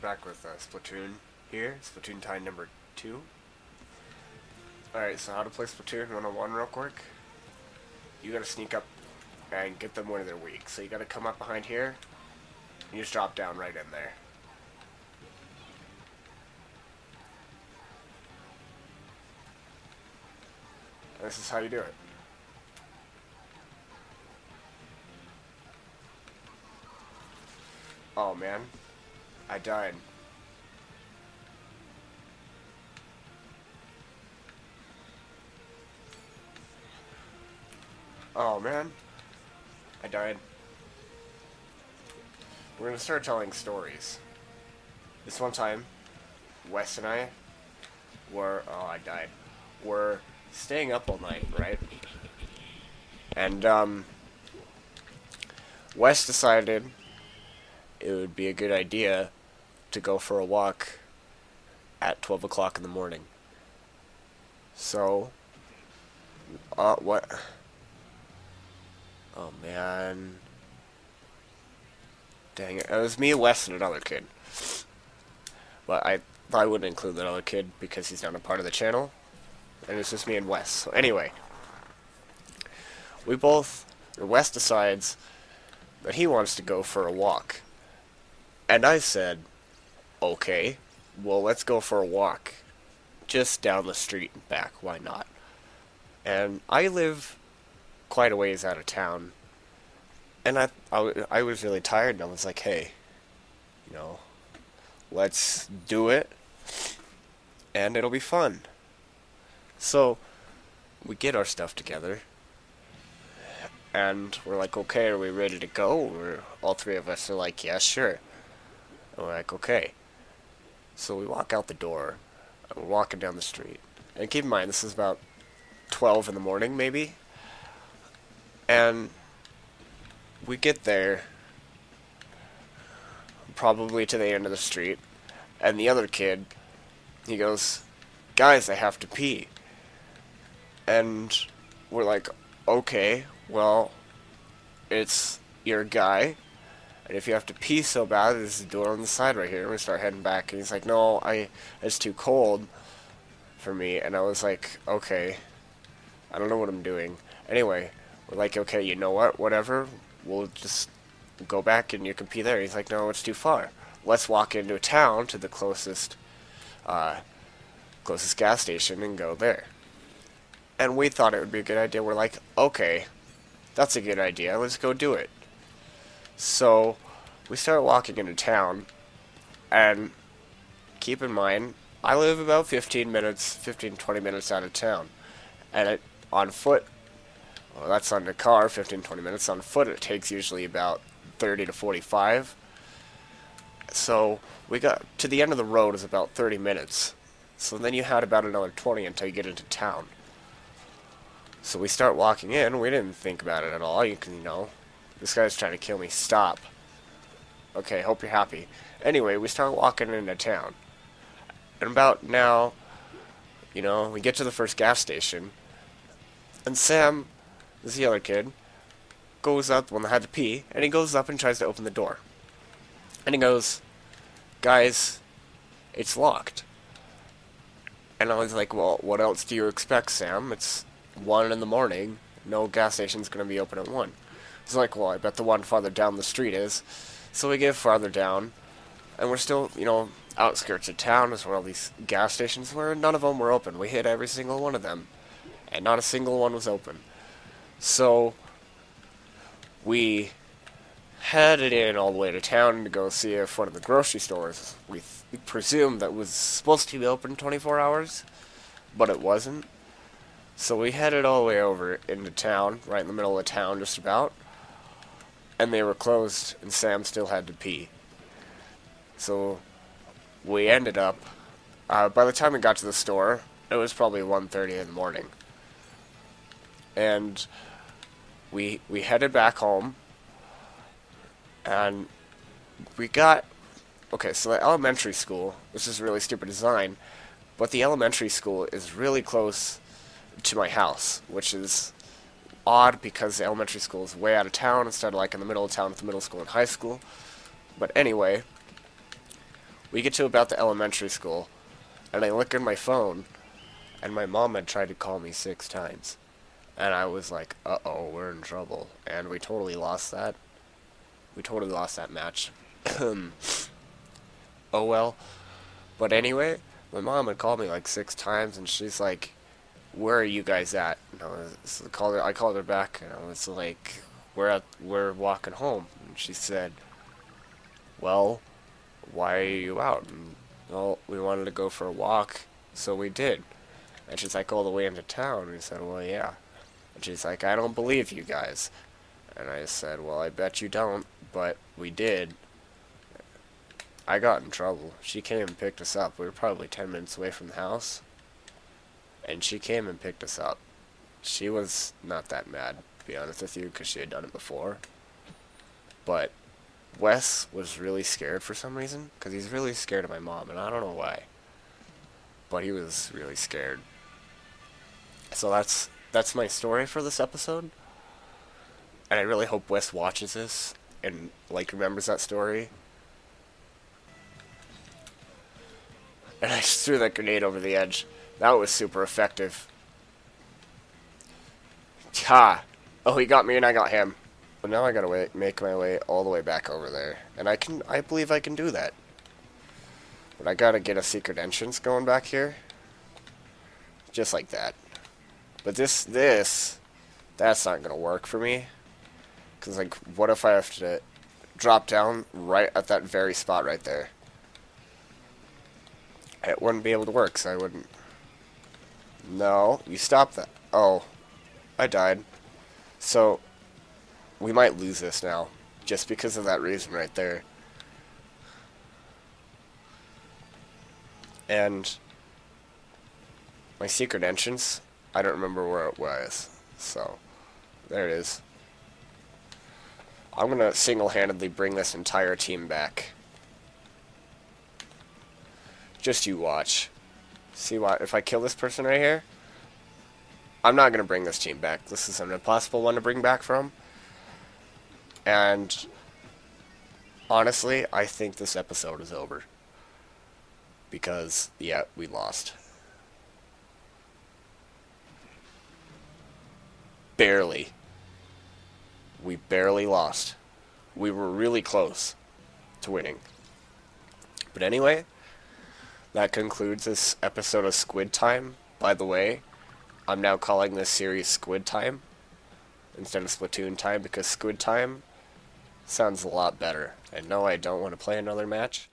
back with Splatoon here, Splatoon time number 2. Alright, so how to play Splatoon 101 real quick. You gotta sneak up and get them where they're weak. So you gotta come up behind here, and you just drop down right in there. And this is how you do it. Oh man, I died. Oh man, I died. We're gonna start telling stories. This one time, Wes and I were, I died. We're staying up all night, right? And, Wes decided it would be a good idea to go for a walk at 12 o'clock in the morning. So, what? Oh man. Dang it. It was me, Wes, and another kid. But I wouldn't include that other kid because he's not a part of the channel. And it's just me and Wes. So anyway. Wes decides that he wants to go for a walk. And I said, okay, well let's go for a walk. Just down the street and back, why not? And I live quite a ways out of town. And I was really tired and I was like, hey, you know, let's do it. And it'll be fun. So, we get our stuff together. And we're like, okay, are we ready to go? All three of us are like, yeah, sure. And we're like, okay. So we walk out the door, and we're walking down the street. And keep in mind, this is about 12 in the morning, maybe? And we get there, probably to the end of the street, and the other kid, he goes, guys, I have to pee. And we're like, okay, well, it's your guy. And if you have to pee so bad, there's a door on the side right here. And we start heading back. And he's like, no, it's too cold for me. And I was like, okay, I don't know what I'm doing. Anyway, we're like, okay, you know what? Whatever. We'll just go back and you can pee there. He's like, no, it's too far. Let's walk into a town to the closest gas station and go there. And we thought it would be a good idea. We're like, okay, that's a good idea. Let's go do it. So, we start walking into town, and keep in mind, I live about 20 minutes out of town. And on foot, well, that's on the car, 15-20 minutes. On foot, it takes usually about 30 to 45. So, we got to the end of the road is about 30 minutes. So then you had about another 20 until you get into town. So we start walking in. We didn't think about it at all. You know, this guy's trying to kill me. Stop. Okay, hope you're happy. Anyway, we start walking into town. And about now, you know, we get to the first gas station. And Sam, this is the other kid, goes up, the one that had to pee, and he goes up and tries to open the door. And he goes, guys, it's locked. And I was like, well, what else do you expect, Sam? It's 1 in the morning. No gas station's going to be open at 1. It's like, well, I bet the one farther down the street is. So we get farther down, and we're still, you know, outskirts of town is where all these gas stations were, and none of them were open. We hit every single one of them, and not a single one was open. So we headed in all the way to town to go see if one of the grocery stores, we presumed that was supposed to be open 24 hours, but it wasn't. So we headed all the way over into town, right in the middle of town just about, and they were closed, and Sam still had to pee. So we ended up, by the time we got to the store, it was probably 1:30 in the morning. And we headed back home, and we got, okay, so the elementary school, this is really stupid design, but the elementary school is really close to my house, which is odd because the elementary school is way out of town instead of like in the middle of town with the middle school and high school. But anyway, We get to about the elementary school, and I look at my phone, and my mom had tried to call me 6 times. And I was like, uh-oh, we're in trouble. And we totally lost that. We totally lost that match. Oh well. But anyway, my mom had called me like 6 times, and she's like, where are you guys at? And I called her back, and I was like, we're walking home. And she said, well, why are you out? And, well, we wanted to go for a walk, so we did. And she's like, all the way into town. And we said, well, yeah. And she's like, I don't believe you guys. And I said, well, I bet you don't, but we did. I got in trouble. She came and picked us up. We were probably 10 minutes away from the house. And she came and picked us up. She was not that mad, to be honest with you, because she had done it before. But Wes was really scared for some reason, because he's really scared of my mom, and I don't know why. But he was really scared. So that's my story for this episode. And I really hope Wes watches this and, like, remembers that story. And I just threw that grenade over the edge. That was super effective. Ha! Oh, he got me and I got him. But now I gotta make my way all the way back over there. And I believe I can do that. But I gotta get a secret entrance going back here. Just like that. But that's not gonna work for me. Because, like, what if I have to drop down right at that very spot right there? It wouldn't be able to work, so I wouldn't. No, you stop that. Oh, I died. So, we might lose this now, just because of that reason right there. And my secret entrance, I don't remember where it was. So, there it is. I'm going to single-handedly bring this entire team back. Just you watch. See what? If I kill this person right here, I'm not going to bring this team back. This is an impossible one to bring back from. And honestly, I think this episode is over. Because, yeah, we lost. Barely. We barely lost. We were really close to winning. But anyway, that concludes this episode of Squid Time. By the way, I'm now calling this series Squid Time instead of Splatoon Time because Squid Time sounds a lot better. And no, I don't want to play another match.